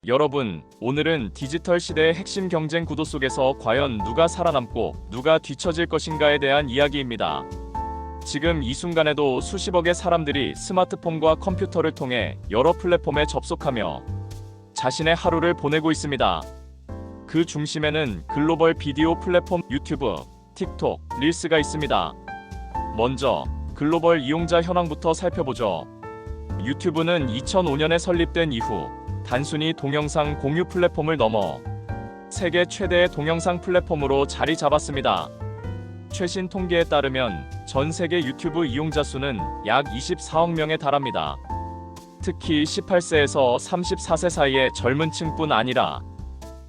여러분, 오늘은 디지털 시대의 핵심 경쟁 구도 속에서 과연 누가 살아남고 누가 뒤처질 것인가에 대한 이야기입니다. 지금 이 순간에도 수십억의 사람들이 스마트폰과 컴퓨터를 통해 여러 플랫폼에 접속하며 자신의 하루를 보내고 있습니다. 그 중심에는 글로벌 비디오 플랫폼 유튜브, 틱톡, 릴스가 있습니다. 먼저 글로벌 이용자 현황부터 살펴보죠. 유튜브는 2005년에 설립된 이후 단순히 동영상 공유 플랫폼을 넘어 세계 최대의 동영상 플랫폼으로 자리 잡았습니다. 최신 통계에 따르면 전 세계 유튜브 이용자 수는 약 24억 명에 달합니다. 특히 18세에서 34세 사이의 젊은 층뿐 아니라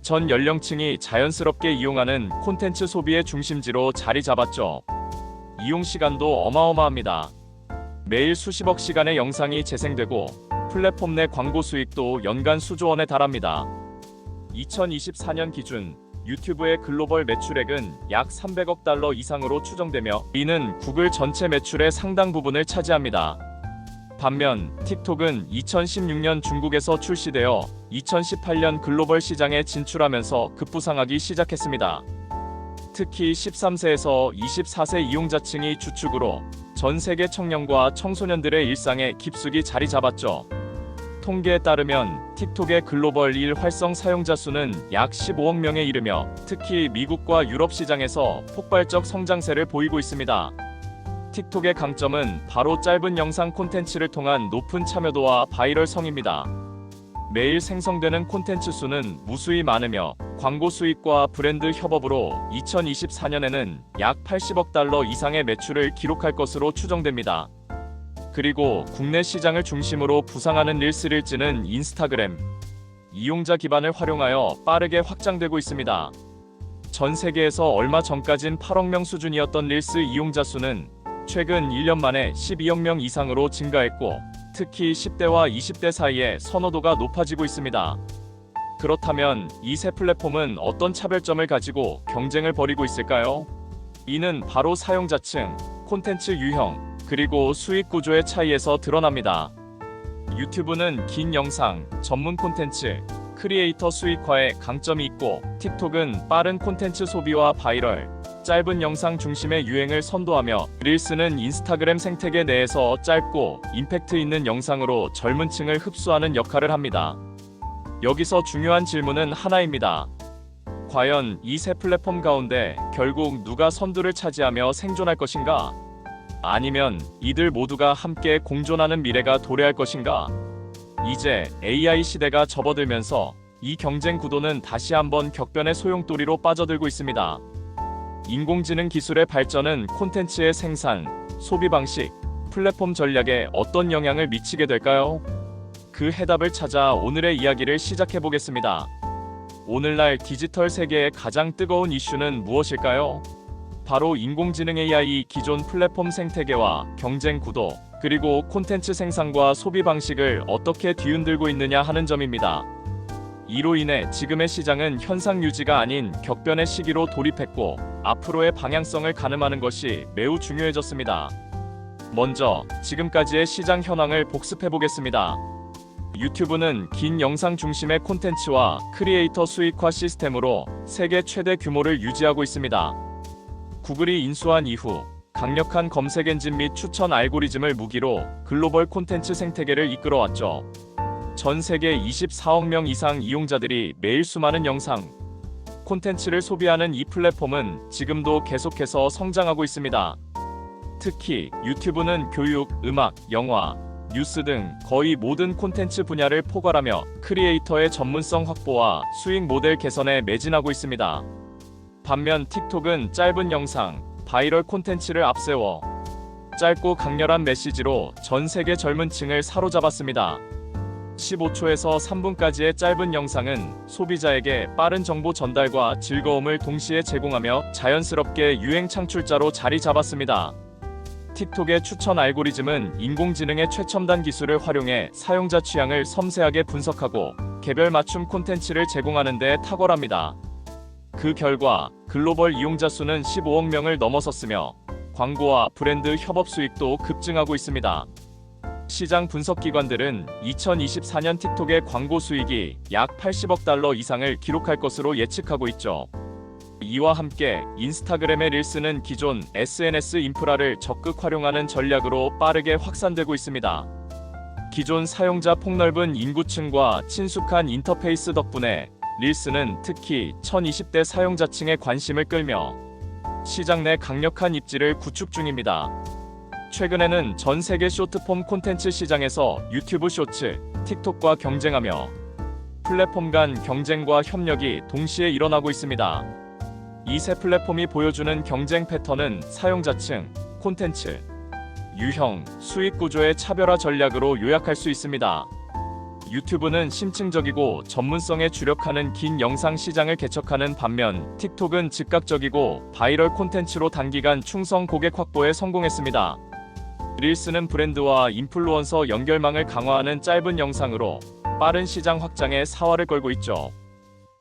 전 연령층이 자연스럽게 이용하는 콘텐츠 소비의 중심지로 자리 잡았죠. 이용 시간도 어마어마합니다. 매일 수십억 시간의 영상이 재생되고 플랫폼 내 광고 수익도 연간 수조 원에 달합니다. 2024년 기준 유튜브의 글로벌 매출액은 약 300억 달러 이상으로 추정되며 이는 구글 전체 매출의 상당 부분을 차지합니다. 반면 틱톡은 2016년 중국에서 출시되어 2018년 글로벌 시장에 진출하면서 급부상하기 시작했습니다. 특히 13세에서 24세 이용자층이 주축으로 전 세계 청년과 청소년들의 일상에 깊숙이 자리 잡았죠. 통계에 따르면 틱톡의 글로벌 일 활성 사용자 수는 약 15억 명에 이르며 특히 미국과 유럽 시장에서 폭발적 성장세를 보이고 있습니다. 틱톡의 강점은 바로 짧은 영상 콘텐츠를 통한 높은 참여도와 바이럴성입니다. 매일 생성되는 콘텐츠 수는 무수히 많으며 광고 수익과 브랜드 협업으로 2024년에는 약 80억 달러 이상의 매출을 기록할 것으로 추정됩니다. 그리고 국내 시장을 중심으로 부상하는 릴스는 인스타그램 이용자 기반을 활용하여 빠르게 확장되고 있습니다. 전 세계에서 얼마 전까진 8억 명 수준이었던 릴스 이용자 수는 최근 1년 만에 12억 명 이상으로 증가했고 특히 10대와 20대 사이에 선호도가 높아지고 있습니다. 그렇다면 이 세 플랫폼은 어떤 차별점을 가지고 경쟁을 벌이고 있을까요? 이는 바로 사용자층, 콘텐츠 유형, 그리고 수익 구조의 차이에서 드러납니다. 유튜브는 긴 영상, 전문 콘텐츠, 크리에이터 수익화에 강점이 있고 틱톡은 빠른 콘텐츠 소비와 바이럴, 짧은 영상 중심의 유행을 선도하며 릴스는 인스타그램 생태계 내에서 짧고 임팩트 있는 영상으로 젊은 층을 흡수하는 역할을 합니다. 여기서 중요한 질문은 하나입니다. 과연 이 세 플랫폼 가운데 결국 누가 선두를 차지하며 생존할 것인가? 아니면 이들 모두가 함께 공존하는 미래가 도래할 것인가? 이제 AI 시대가 접어들면서 이 경쟁 구도는 다시 한번 격변의 소용돌이로 빠져들고 있습니다. 인공지능 기술의 발전은 콘텐츠의 생산, 소비 방식, 플랫폼 전략에 어떤 영향을 미치게 될까요? 그 해답을 찾아 오늘의 이야기를 시작해 보겠습니다. 오늘날 디지털 세계의 가장 뜨거운 이슈는 무엇일까요? 바로 인공지능 AI 기존 플랫폼 생태계와 경쟁 구도, 그리고 콘텐츠 생산과 소비 방식을 어떻게 뒤흔들고 있느냐 하는 점입니다. 이로 인해 지금의 시장은 현상 유지가 아닌 격변의 시기로 돌입했고 앞으로의 방향성을 가늠하는 것이 매우 중요해졌습니다. 먼저 지금까지의 시장 현황을 복습해 보겠습니다. 유튜브는 긴 영상 중심의 콘텐츠와 크리에이터 수익화 시스템으로 세계 최대 규모를 유지하고 있습니다. 구글이 인수한 이후 강력한 검색 엔진 및 추천 알고리즘을 무기로 글로벌 콘텐츠 생태계를 이끌어왔죠. 전 세계 24억 명 이상 이용자들이 매일 수많은 영상, 콘텐츠를 소비하는 이 플랫폼은 지금도 계속해서 성장하고 있습니다. 특히 유튜브는 교육, 음악, 영화, 뉴스 등 거의 모든 콘텐츠 분야를 포괄하며 크리에이터의 전문성 확보와 수익 모델 개선에 매진하고 있습니다. 반면 틱톡은 짧은 영상, 바이럴 콘텐츠를 앞세워 짧고 강렬한 메시지로 전 세계 젊은 층을 사로잡았습니다. 15초에서 3분까지의 짧은 영상은 소비자에게 빠른 정보 전달과 즐거움을 동시에 제공하며 자연스럽게 유행 창출자로 자리 잡았습니다. 틱톡의 추천 알고리즘은 인공지능의 최첨단 기술을 활용해 사용자 취향을 섬세하게 분석하고 개별 맞춤 콘텐츠를 제공하는 데 탁월합니다. 그 결과 글로벌 이용자 수는 15억 명을 넘어섰으며 광고와 브랜드 협업 수익도 급증하고 있습니다. 시장 분석 기관들은 2024년 틱톡의 광고 수익이 약 80억 달러 이상을 기록할 것으로 예측하고 있죠. 이와 함께 인스타그램의 릴스는 기존 SNS 인프라를 적극 활용하는 전략으로 빠르게 확산되고 있습니다. 기존 사용자 폭넓은 인구층과 친숙한 인터페이스 덕분에 릴스는 특히 1020대 사용자층의 관심을 끌며 시장 내 강력한 입지를 구축 중입니다. 최근에는 전 세계 쇼트폼 콘텐츠 시장에서 유튜브 쇼츠, 틱톡과 경쟁하며 플랫폼 간 경쟁과 협력이 동시에 일어나고 있습니다. 이 세 플랫폼이 보여주는 경쟁 패턴은 사용자층, 콘텐츠, 유형, 수익 구조의 차별화 전략으로 요약할 수 있습니다. 유튜브는 심층적이고 전문성에 주력하는 긴 영상 시장을 개척하는 반면 틱톡은 즉각적이고 바이럴 콘텐츠로 단기간 충성 고객 확보에 성공했습니다. 릴스는 브랜드와 인플루언서 연결망을 강화하는 짧은 영상으로 빠른 시장 확장에 사활을 걸고 있죠.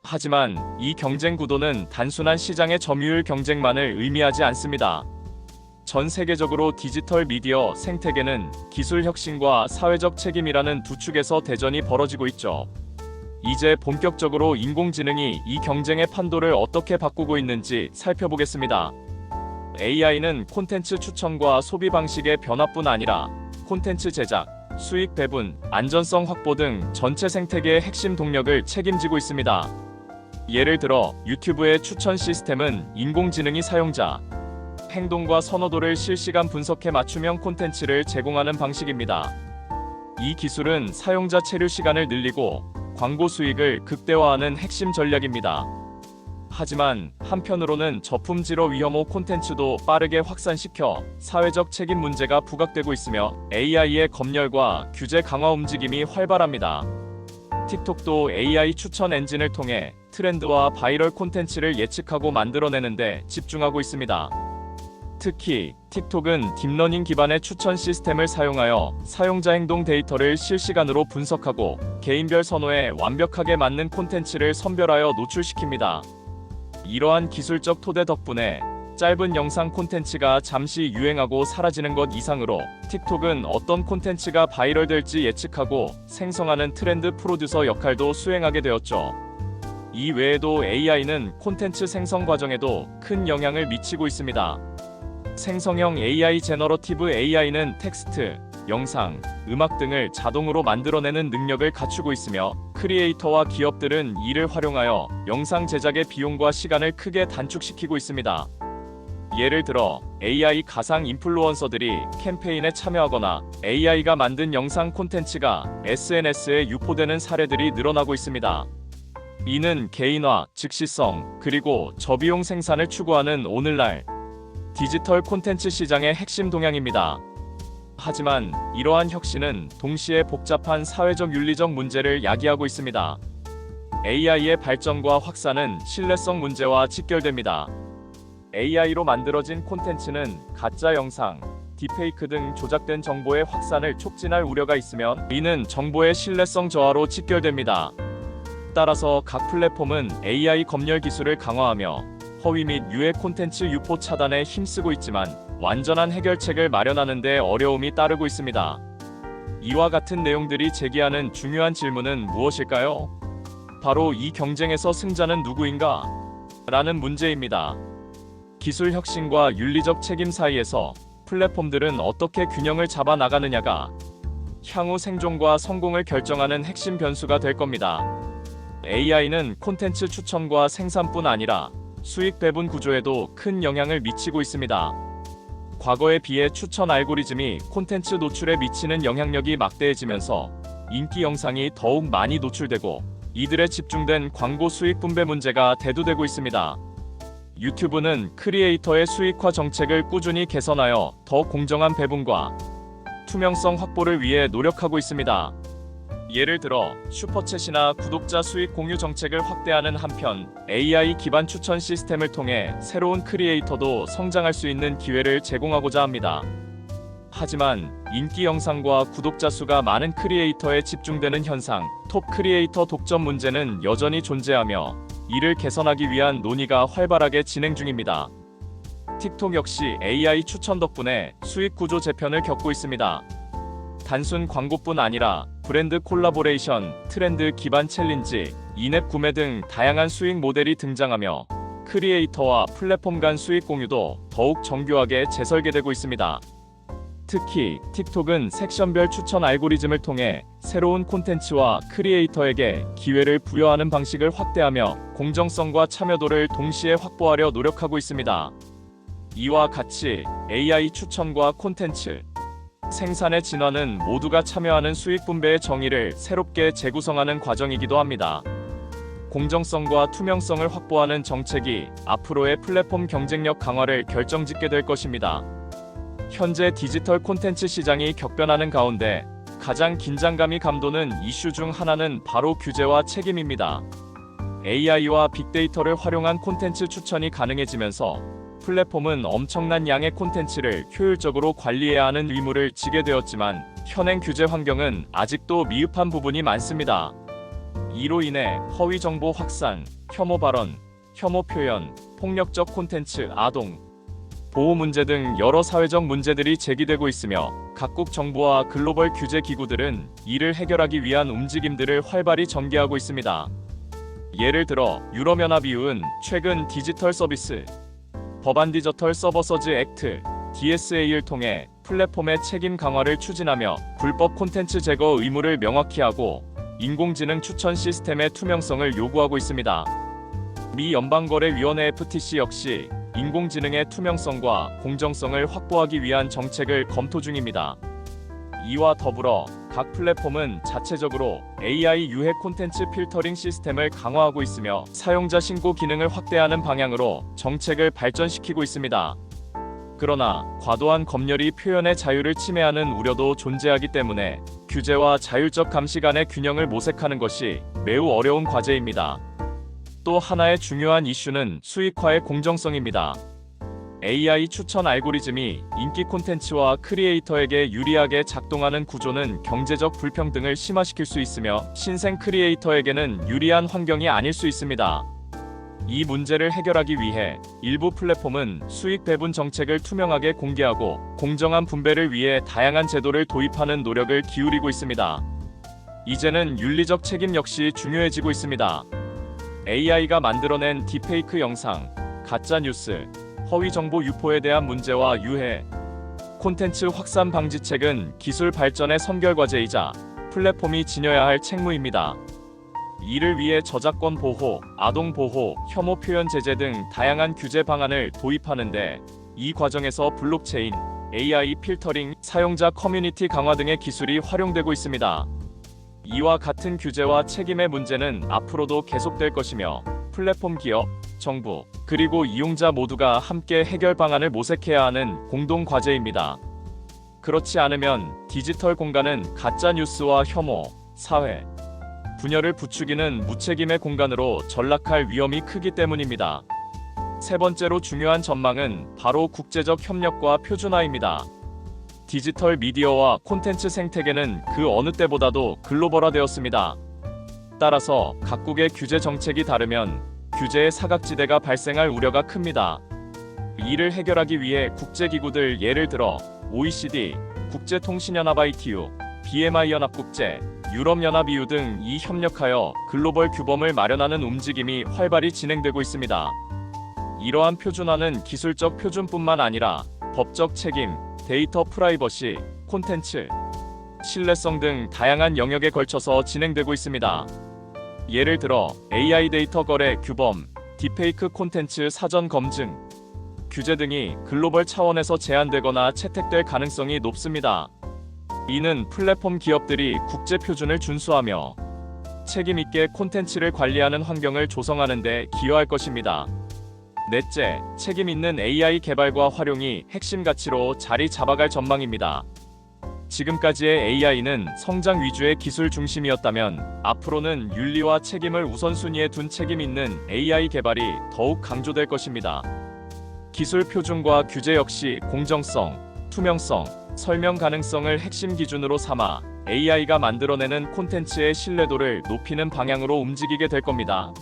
하지만 이 경쟁 구도는 단순한 시장의 점유율 경쟁만을 의미하지 않습니다. 전 세계적으로 디지털 미디어 생태계는 기술 혁신과 사회적 책임이라는 두 축에서 대전이 벌어지고 있죠. 이제 본격적으로 인공지능이 이 경쟁의 판도를 어떻게 바꾸고 있는지 살펴보겠습니다. AI는 콘텐츠 추천과 소비 방식의 변화뿐 아니라 콘텐츠 제작, 수익 배분, 안전성 확보 등 전체 생태계의 핵심 동력을 책임지고 있습니다. 예를 들어 유튜브의 추천 시스템은 인공지능이 사용자 행동과 선호도를 실시간 분석해 맞춤형 콘텐츠를 제공하는 방식입니다. 이 기술은 사용자 체류 시간을 늘리고 광고 수익을 극대화하는 핵심 전략입니다. 하지만 한편으로는 저품질어 위험호 콘텐츠도 빠르게 확산시켜 사회적 책임 문제가 부각되고 있으며 AI의 검열과 규제 강화 움직임이 활발합니다. 틱톡도 AI 추천 엔진을 통해 트렌드와 바이럴 콘텐츠를 예측하고 만들어내는데 집중하고 있습니다. 특히 틱톡은 딥러닝 기반의 추천 시스템을 사용하여 사용자 행동 데이터를 실시간으로 분석하고 개인별 선호에 완벽하게 맞는 콘텐츠를 선별하여 노출시킵니다. 이러한 기술적 토대 덕분에 짧은 영상 콘텐츠가 잠시 유행하고 사라지는 것 이상으로 틱톡은 어떤 콘텐츠가 바이럴될지 예측하고 생성하는 트렌드 프로듀서 역할도 수행하게 되었죠. 이 외에도 AI는 콘텐츠 생성 과정에도 큰 영향을 미치고 있습니다. 생성형 AI 제너러티브 AI는 텍스트, 영상, 음악 등을 자동으로 만들어내는 능력을 갖추고 있으며 크리에이터와 기업들은 이를 활용하여 영상 제작의 비용과 시간을 크게 단축시키고 있습니다. 예를 들어 AI 가상 인플루언서들이 캠페인에 참여하거나 AI가 만든 영상 콘텐츠가 SNS에 유포되는 사례들이 늘어나고 있습니다. 이는 개인화, 즉시성, 그리고 저비용 생산을 추구하는 오늘날 디지털 콘텐츠 시장의 핵심 동향입니다. 하지만 이러한 혁신은 동시에 복잡한 사회적 윤리적 문제를 야기하고 있습니다. AI의 발전과 확산은 신뢰성 문제와 직결됩니다. AI로 만들어진 콘텐츠는 가짜 영상, 딥페이크 등 조작된 정보의 확산을 촉진할 우려가 있으며 이는 정보의 신뢰성 저하로 직결됩니다. 따라서 각 플랫폼은 AI 검열 기술을 강화하며 허위 및 유해 콘텐츠 유포 차단에 힘쓰고 있지만 완전한 해결책을 마련하는 데 어려움이 따르고 있습니다. 이와 같은 내용들이 제기하는 중요한 질문은 무엇일까요? 바로 이 경쟁에서 승자는 누구인가? 라는 문제입니다. 기술 혁신과 윤리적 책임 사이에서 플랫폼들은 어떻게 균형을 잡아 나가느냐가 향후 생존과 성공을 결정하는 핵심 변수가 될 겁니다. AI는 콘텐츠 추천과 생산뿐 아니라 수익 배분 구조에도 큰 영향을 미치고 있습니다. 과거에 비해 추천 알고리즘이 콘텐츠 노출에 미치는 영향력이 막대해지면서 인기 영상이 더욱 많이 노출되고 이들에 집중된 광고 수익 분배 문제가 대두되고 있습니다. 유튜브는 크리에이터의 수익화 정책을 꾸준히 개선하여 더 공정한 배분과 투명성 확보를 위해 노력하고 있습니다. 예를 들어 슈퍼챗이나 구독자 수익 공유 정책을 확대하는 한편 AI 기반 추천 시스템을 통해 새로운 크리에이터도 성장할 수 있는 기회를 제공하고자 합니다. 하지만 인기 영상과 구독자 수가 많은 크리에이터에 집중되는 현상, 톱 크리에이터 독점 문제는 여전히 존재하며 이를 개선하기 위한 논의가 활발하게 진행 중입니다. 틱톡 역시 AI 추천 덕분에 수익 구조 재편을 겪고 있습니다. 단순 광고뿐 아니라 브랜드 콜라보레이션, 트렌드 기반 챌린지, 인앱 구매 등 다양한 수익 모델이 등장하며 크리에이터와 플랫폼 간 수익 공유도 더욱 정교하게 재설계되고 있습니다. 특히 틱톡은 섹션별 추천 알고리즘을 통해 새로운 콘텐츠와 크리에이터에게 기회를 부여하는 방식을 확대하며 공정성과 참여도를 동시에 확보하려 노력하고 있습니다. 이와 같이 AI 추천과 콘텐츠 생산의 진화는 모두가 참여하는 수익 분배의 정의를 새롭게 재구성하는 과정이기도 합니다. 공정성과 투명성을 확보하는 정책이 앞으로의 플랫폼 경쟁력 강화를 결정짓게 될 것입니다. 현재 디지털 콘텐츠 시장이 격변하는 가운데 가장 긴장감이 감도는 이슈 중 하나는 바로 규제와 책임입니다. AI와 빅데이터를 활용한 콘텐츠 추천이 가능해지면서 플랫폼은 엄청난 양의 콘텐츠를 효율적으로 관리해야 하는 의무를 지게 되었지만 현행 규제 환경은 아직도 미흡한 부분이 많습니다. 이로 인해 허위 정보 확산, 혐오 발언, 혐오 표현, 폭력적 콘텐츠, 아동 보호 문제 등 여러 사회적 문제들이 제기되고 있으며 각국 정부와 글로벌 규제 기구들은 이를 해결하기 위한 움직임들을 활발히 전개하고 있습니다. 예를 들어 유럽연합 EU는 최근 디지털 서비스 법안 디지털 서버서즈 액트 DSA를 통해 플랫폼의 책임 강화를 추진하며 불법 콘텐츠 제거 의무를 명확히 하고 인공지능 추천 시스템의 투명성을 요구하고 있습니다. 미 연방거래위원회 FTC 역시 인공지능의 투명성과 공정성을 확보하기 위한 정책을 검토 중입니다. 이와 더불어 각 플랫폼은 자체적으로 AI 유해 콘텐츠 필터링 시스템을 강화하고 있으며 사용자 신고 기능을 확대하는 방향으로 정책을 발전시키고 있습니다. 그러나 과도한 검열이 표현의 자유를 침해하는 우려도 존재하기 때문에 규제와 자율적 감시 간의 균형을 모색하는 것이 매우 어려운 과제입니다. 또 하나의 중요한 이슈는 수익화의 공정성입니다. AI 추천 알고리즘이 인기 콘텐츠와 크리에이터에게 유리하게 작동하는 구조는 경제적 불평등을 심화시킬 수 있으며 신생 크리에이터에게는 유리한 환경이 아닐 수 있습니다. 이 문제를 해결하기 위해 일부 플랫폼은 수익 배분 정책을 투명하게 공개하고 공정한 분배를 위해 다양한 제도를 도입하는 노력을 기울이고 있습니다. 이제는 윤리적 책임 역시 중요해지고 있습니다. AI가 만들어낸 딥페이크 영상, 가짜 뉴스, 허위 정보 유포에 대한 문제와 유해 콘텐츠 확산 방지책은 기술 발전의 선결과제이자 플랫폼이 지녀야 할 책무입니다. 이를 위해 저작권 보호, 아동 보호, 혐오 표현 제재 등 다양한 규제 방안을 도입하는데 이 과정에서 블록체인, AI 필터링, 사용자 커뮤니티 강화 등의 기술이 활용되고 있습니다. 이와 같은 규제와 책임의 문제는 앞으로도 계속될 것이며 플랫폼 기업, 정부, 그리고 이용자 모두가 함께 해결 방안을 모색해야 하는 공동 과제입니다. 그렇지 않으면 디지털 공간은 가짜 뉴스와 혐오, 사회 분열을 부추기는 무책임의 공간으로 전락할 위험이 크기 때문입니다. 세 번째로 중요한 전망은 바로 국제적 협력과 표준화입니다. 디지털 미디어와 콘텐츠 생태계는 그 어느 때보다도 글로벌화되었습니다. 따라서 각국의 규제 정책이 다르면 규제의 사각지대가 발생할 우려가 큽니다. 이를 해결하기 위해 국제기구들 예를 들어 OECD, 국제통신연합 ITU, BMI 연합국제, 유럽연합 EU 등이 협력하여 글로벌 규범을 마련하는 움직임이 활발히 진행되고 있습니다. 이러한 표준화는 기술적 표준뿐만 아니라 법적 책임, 데이터 프라이버시, 콘텐츠, 신뢰성 등 다양한 영역에 걸쳐서 진행되고 있습니다. 예를 들어 AI 데이터 거래 규범, 딥페이크 콘텐츠 사전 검증, 규제 등이 글로벌 차원에서 제한되거나 채택될 가능성이 높습니다. 이는 플랫폼 기업들이 국제 표준을 준수하며 책임 있게 콘텐츠를 관리하는 환경을 조성하는 데 기여할 것입니다. 넷째, 책임 있는 AI 개발과 활용이 핵심 가치로 자리 잡아갈 전망입니다. 지금까지의 AI는 성장 위주의 기술 중심이었다면 앞으로는 윤리와 책임을 우선순위에 둔 책임 있는 AI 개발이 더욱 강조될 것입니다. 기술 표준과 규제 역시 공정성, 투명성, 설명 가능성을 핵심 기준으로 삼아 AI가 만들어내는 콘텐츠의 신뢰도를 높이는 방향으로 움직이게 될 겁니다.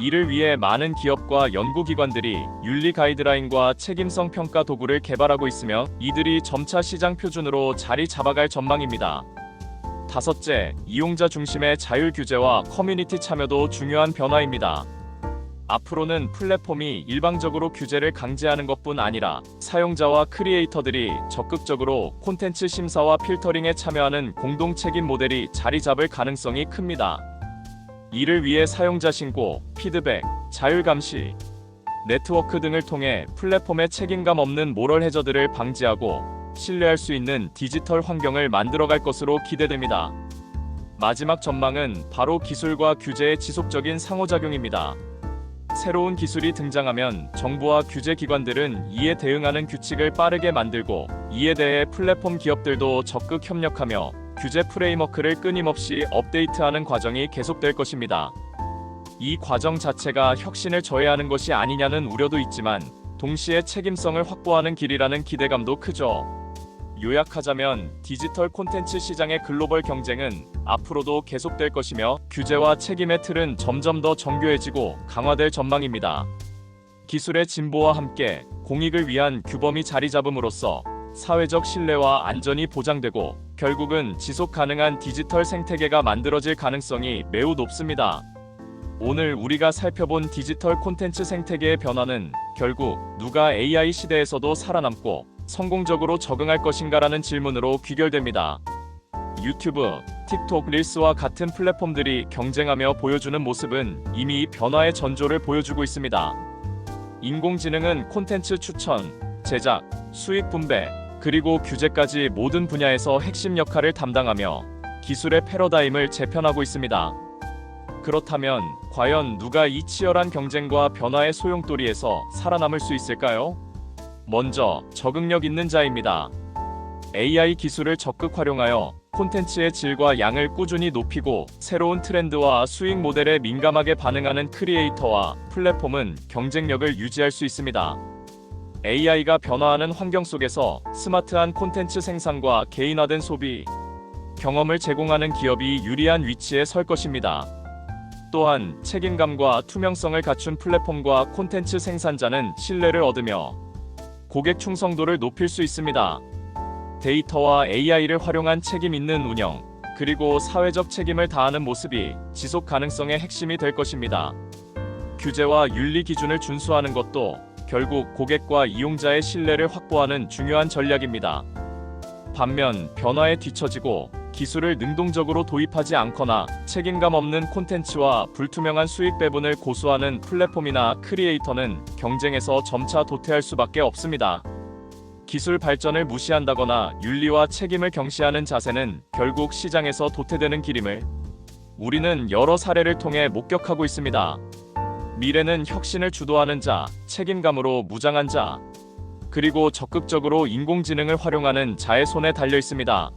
이를 위해 많은 기업과 연구기관들이 윤리 가이드라인과 책임성 평가 도구를 개발하고 있으며 이들이 점차 시장 표준으로 자리 잡아갈 전망입니다. 다섯째, 이용자 중심의 자율 규제와 커뮤니티 참여도 중요한 변화입니다. 앞으로는 플랫폼이 일방적으로 규제를 강제하는 것뿐 아니라 사용자와 크리에이터들이 적극적으로 콘텐츠 심사와 필터링에 참여하는 공동 책임 모델이 자리 잡을 가능성이 큽니다. 이를 위해 사용자 신고, 피드백, 자율 감시, 네트워크 등을 통해 플랫폼의 책임감 없는 모럴 해저드를 방지하고 신뢰할 수 있는 디지털 환경을 만들어갈 것으로 기대됩니다. 마지막 전망은 바로 기술과 규제의 지속적인 상호작용입니다. 새로운 기술이 등장하면 정부와 규제 기관들은 이에 대응하는 규칙을 빠르게 만들고, 이에 대해 플랫폼 기업들도 적극 협력하며 규제 프레임워크를 끊임없이 업데이트하는 과정이 계속될 것입니다. 이 과정 자체가 혁신을 저해하는 것이 아니냐는 우려도 있지만 동시에 책임성을 확보하는 길이라는 기대감도 크죠. 요약하자면 디지털 콘텐츠 시장의 글로벌 경쟁은 앞으로도 계속될 것이며 규제와 책임의 틀은 점점 더 정교해지고 강화될 전망입니다. 기술의 진보와 함께 공익을 위한 규범이 자리 잡음으로써 사회적 신뢰와 안전이 보장되고 결국은 지속 가능한 디지털 생태계가 만들어질 가능성이 매우 높습니다. 오늘 우리가 살펴본 디지털 콘텐츠 생태계의 변화는 결국 누가 AI 시대에서도 살아남고 성공적으로 적응할 것인가라는 질문으로 귀결됩니다. 유튜브, 틱톡 릴스와 같은 플랫폼들이 경쟁하며 보여주는 모습은 이미 변화의 전조를 보여주고 있습니다. 인공지능은 콘텐츠 추천, 제작, 수익 분배, 그리고 규제까지 모든 분야에서 핵심 역할을 담당하며 기술의 패러다임을 재편하고 있습니다. 그렇다면 과연 누가 이 치열한 경쟁과 변화의 소용돌이에서 살아남을 수 있을까요? 먼저 적응력 있는 자입니다. AI 기술을 적극 활용하여 콘텐츠의 질과 양을 꾸준히 높이고 새로운 트렌드와 수익 모델에 민감하게 반응하는 크리에이터와 플랫폼은 경쟁력을 유지할 수 있습니다. AI가 변화하는 환경 속에서 스마트한 콘텐츠 생산과 개인화된 소비, 경험을 제공하는 기업이 유리한 위치에 설 것입니다. 또한 책임감과 투명성을 갖춘 플랫폼과 콘텐츠 생산자는 신뢰를 얻으며 고객 충성도를 높일 수 있습니다. 데이터와 AI를 활용한 책임 있는 운영, 그리고 사회적 책임을 다하는 모습이 지속 가능성의 핵심이 될 것입니다. 규제와 윤리 기준을 준수하는 것도 결국 고객과 이용자의 신뢰를 확보하는 중요한 전략입니다. 반면 변화에 뒤처지고 기술을 능동적으로 도입하지 않거나 책임감 없는 콘텐츠와 불투명한 수익 배분을 고수하는 플랫폼이나 크리에이터는 경쟁에서 점차 도태할 수밖에 없습니다. 기술 발전을 무시한다거나 윤리와 책임을 경시하는 자세는 결국 시장에서 도태되는 길임을 우리는 여러 사례를 통해 목격하고 있습니다. 미래는 혁신을 주도하는 자, 책임감으로 무장한 자, 그리고 적극적으로 인공지능을 활용하는 자의 손에 달려 있습니다.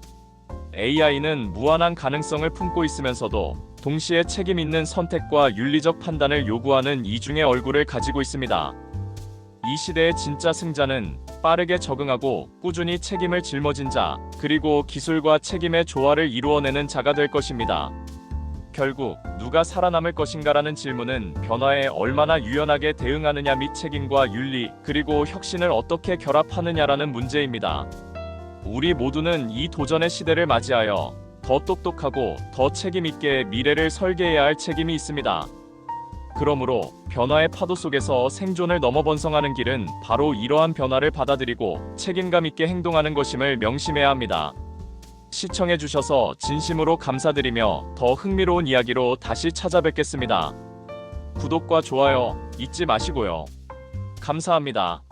AI는 무한한 가능성을 품고 있으면서도 동시에 책임 있는 선택과 윤리적 판단을 요구하는 이중의 얼굴을 가지고 있습니다. 이 시대의 진짜 승자는 빠르게 적응하고 꾸준히 책임을 짊어진 자, 그리고 기술과 책임의 조화를 이루어내는 자가 될 것입니다. 결국 누가 살아남을 것인가라는 질문은 변화에 얼마나 유연하게 대응하느냐 및 책임과 윤리, 그리고 혁신을 어떻게 결합하느냐라는 문제입니다. 우리 모두는 이 도전의 시대를 맞이하여 더 똑똑하고 더 책임있게 미래를 설계해야 할 책임이 있습니다. 그러므로 변화의 파도 속에서 생존을 넘어 번성하는 길은 바로 이러한 변화를 받아들이고 책임감 있게 행동하는 것임을 명심해야 합니다. 시청해주셔서 진심으로 감사드리며 더 흥미로운 이야기로 다시 찾아뵙겠습니다. 구독과 좋아요 잊지 마시고요. 감사합니다.